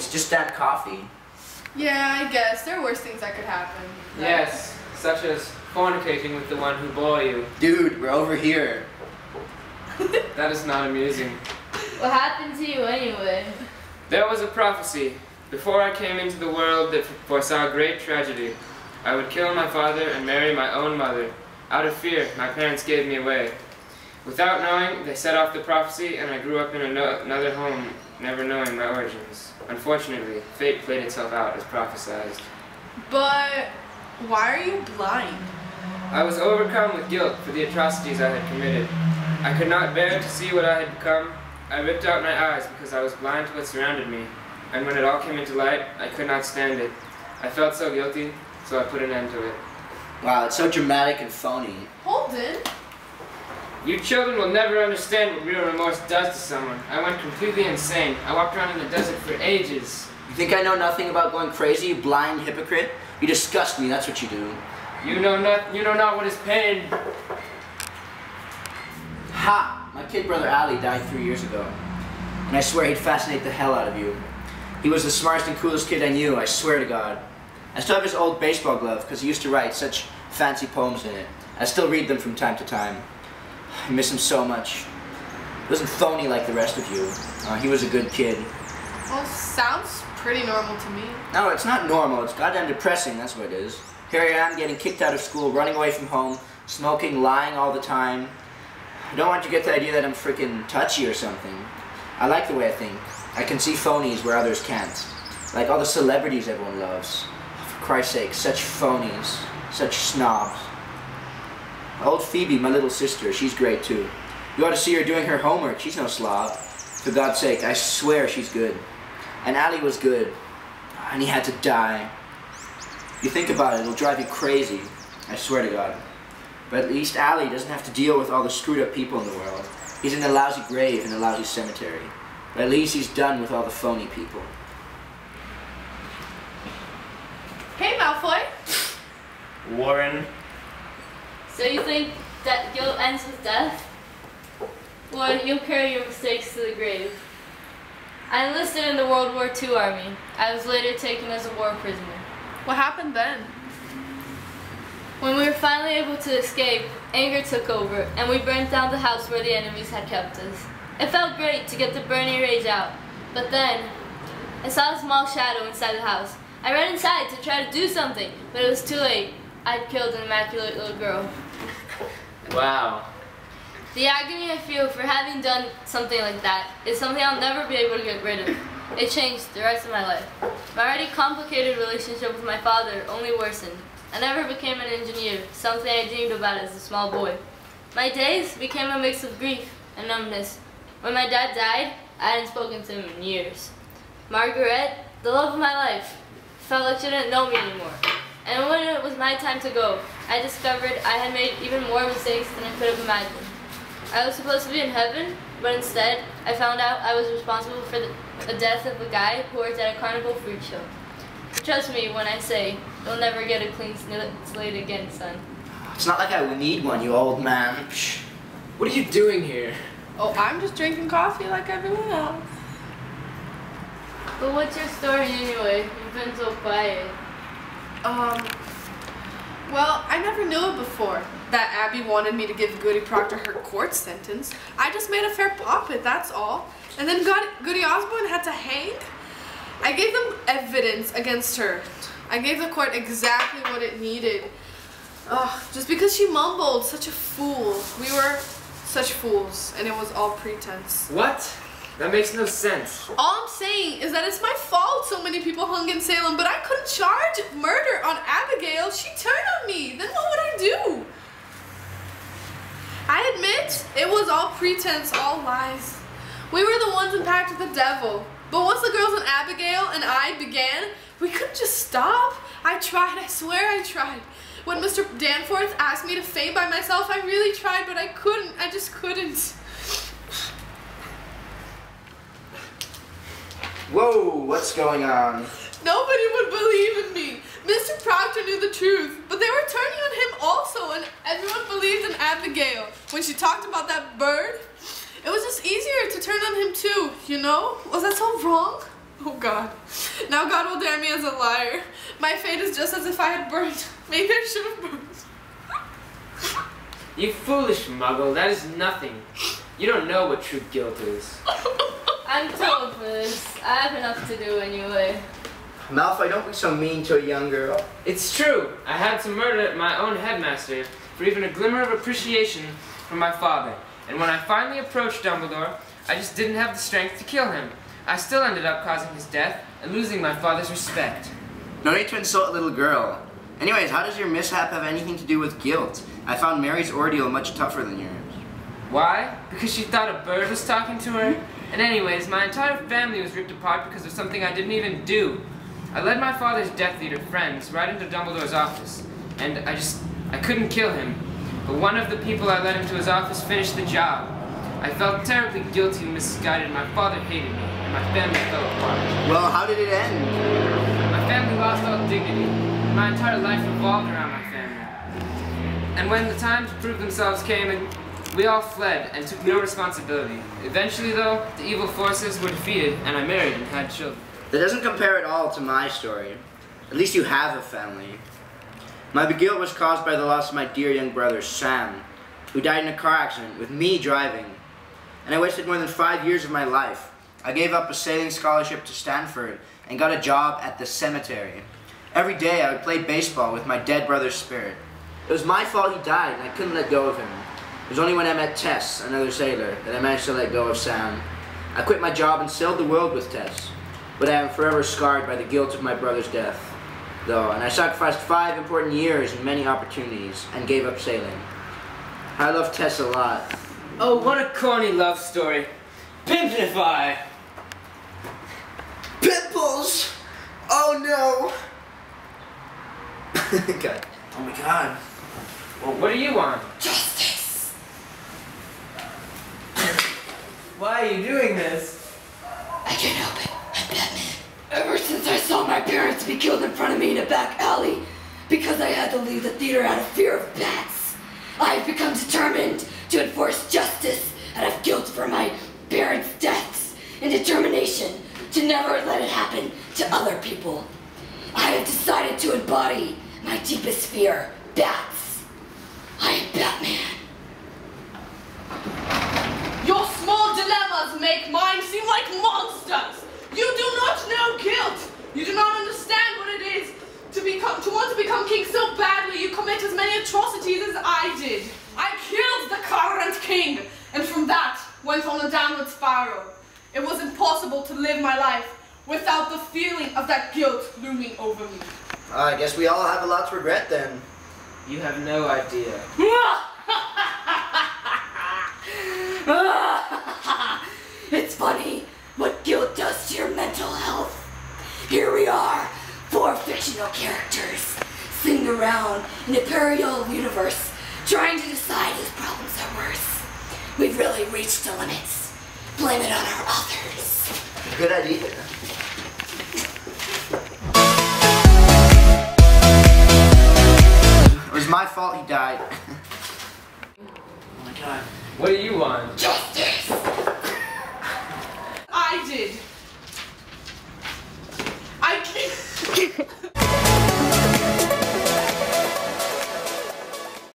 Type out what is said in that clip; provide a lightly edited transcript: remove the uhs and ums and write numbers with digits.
It's just damn coffee. Yeah, I guess. There are worse things that could happen. Right? Yes, such as fornicating with the one who bore you. Dude, we're over here. That is not amusing. What happened to you anyway? There was a prophecy. Before I came into the world that foresaw great tragedy. I would kill my father and marry my own mother. Out of fear, my parents gave me away. Without knowing, they set off the prophecy, and I grew up in another home, never knowing my origins. Unfortunately, fate played itself out as prophesied. But why are you blind? I was overcome with guilt for the atrocities I had committed. I could not bear to see what I had become. I ripped out my eyes because I was blind to what surrounded me. And when it all came into light, I could not stand it. I felt so guilty, so I put an end to it. Wow, it's so dramatic and phony. Holden? You children will never understand what real remorse does to someone. I went completely insane. I walked around in the desert for ages. You think I know nothing about going crazy, you blind hypocrite? You disgust me, that's what you do. You know not what is pain. Ha! My kid brother Ali died 3 years ago. And I swear he'd fascinate the hell out of you. He was the smartest and coolest kid I knew, I swear to God. I still have his old baseball glove because he used to write such fancy poems in it. I still read them from time to time. I miss him so much. He wasn't phony like the rest of you. He was a good kid. Well, sounds pretty normal to me. No, it's not normal. It's goddamn depressing, that's what it is. Here I am, getting kicked out of school, running away from home, smoking, lying all the time. I don't want you to get the idea that I'm freaking touchy or something. I like the way I think. I can see phonies where others can't. Like all the celebrities everyone loves. For Christ's sake, such phonies. Such snobs. Old Phoebe, my little sister, she's great too. You ought to see her doing her homework. She's no slob. For God's sake, I swear she's good. And Ali was good. And he had to die. You think about it, it'll drive you crazy. I swear to God. But at least Ali doesn't have to deal with all the screwed up people in the world. He's in a lousy grave in a lousy cemetery. But at least he's done with all the phony people. Hey, Malfoy. Warren. So you think that guilt ends with death? Or you'll carry your mistakes to the grave? I enlisted in the World War II Army. I was later taken as a war prisoner. What happened then? When we were finally able to escape, anger took over, and we burnt down the house where the enemies had kept us. It felt great to get the burning rage out, but then I saw a small shadow inside the house. I ran inside to try to do something, but it was too late. I'd killed an immaculate little girl. Wow. The agony I feel for having done something like that is something I'll never be able to get rid of. It changed the rest of my life. My already complicated relationship with my father only worsened. I never became an engineer, something I dreamed about as a small boy. My days became a mix of grief and numbness. When my dad died, I hadn't spoken to him in years. Margaret, the love of my life, felt like she didn't know me anymore. And when it was my time to go, I discovered I had made even more mistakes than I could have imagined. I was supposed to be in heaven, but instead, I found out I was responsible for the death of a guy who worked at a carnival freak show. Trust me when I say, you'll never get a clean slate again, son. It's not like I need one, you old man. Psh. What are you doing here? Oh, I'm just drinking coffee like everyone else. But what's your story anyway? You've been so quiet. Well, I never knew it before. That Abby wanted me to give Goody Proctor her court sentence. I just made a fair puppet, that's all. And then Goody Osborne had to hang? I gave them evidence against her. I gave the court exactly what it needed. Ugh, just because she mumbled, such a fool. We were such fools, and it was all pretense. What? That makes no sense. All I'm saying is that it's my fault so many people hung in Salem, but I couldn't charge murder on Abigail. She turned on me. Then what would I do? I admit, it was all pretense, all lies. We were the ones in pact with the devil. But once the girls and Abigail and I began, we couldn't just stop. I tried, I swear I tried. When Mr. Danforth asked me to feign by myself, I really tried, but I couldn't. I just couldn't. Whoa, what's going on? Nobody would believe in me. Mr. Proctor knew the truth, but they were turning on him also, and everyone believed in Abigail. When she talked about that bird, it was just easier to turn on him too, you know? Was that so wrong? Oh God. Now God will damn me as a liar. My fate is just as if I had burned. Maybe I should have burned. You foolish muggle, that is nothing. You don't know what true guilt is. I'm too old for this. I have enough to do anyway. Malfoy, don't be so mean to a young girl. It's true. I had to murder my own headmaster for even a glimmer of appreciation from my father. And when I finally approached Dumbledore, I just didn't have the strength to kill him. I still ended up causing his death and losing my father's respect. No need to insult a little girl. Anyways, how does your mishap have anything to do with guilt? I found Mary's ordeal much tougher than yours. Why? Because she thought a bird was talking to her? And anyways, my entire family was ripped apart because of something I didn't even do. I led my father's Death Eater friends right into Dumbledore's office, and I couldn't kill him. But one of the people I led into his office finished the job. I felt terribly guilty and misguided. My father hated me, and my family fell apart. Well, how did it end? My family lost all dignity. My entire life revolved around my family. And when the time to prove themselves came, we all fled and took no responsibility. Eventually, though, the evil forces were defeated, and I married and had children. That doesn't compare at all to my story. At least you have a family. My guilt was caused by the loss of my dear young brother, Sam, who died in a car accident with me driving. And I wasted more than 5 years of my life. I gave up a sailing scholarship to Stanford and got a job at the cemetery. Every day I would play baseball with my dead brother's spirit. It was my fault he died, and I couldn't let go of him. It was only when I met Tess, another sailor, that I managed to let go of Sam. I quit my job and sailed the world with Tess, but I am forever scarred by the guilt of my brother's death, though, and I sacrificed 5 important years and many opportunities, and gave up sailing. I love Tess a lot. Oh, what a corny love story. Pimpify! Pimples! Oh no! God. Oh my God. Well, what do you want? Justice! Why are you doing this? I can't help it. I'm Batman. Ever since I saw my parents be killed in front of me in a back alley because I had to leave the theater out of fear of bats, I have become determined to enforce justice out of guilt for my parents' deaths and determination to never let it happen to other people. I have decided to embody my deepest fear, bats. I am Batman. Your small dilemmas make mine seem like monsters. You do not know guilt. You do not understand what it is to want to become king so badly you commit as many atrocities as I did. I killed the current king, and from that went on a downward spiral. It was impossible to live my life without the feeling of that guilt looming over me. I guess we all have a lot to regret then. You have no idea. It's funny what guilt does to your mental health. Here we are, 4 fictional characters, sitting around in a parallel universe, trying to decide whose problems are worse. We've really reached the limits. Blame it on our authors. Good idea. It was my fault he died. Oh my God. What do you want? Justice! I did.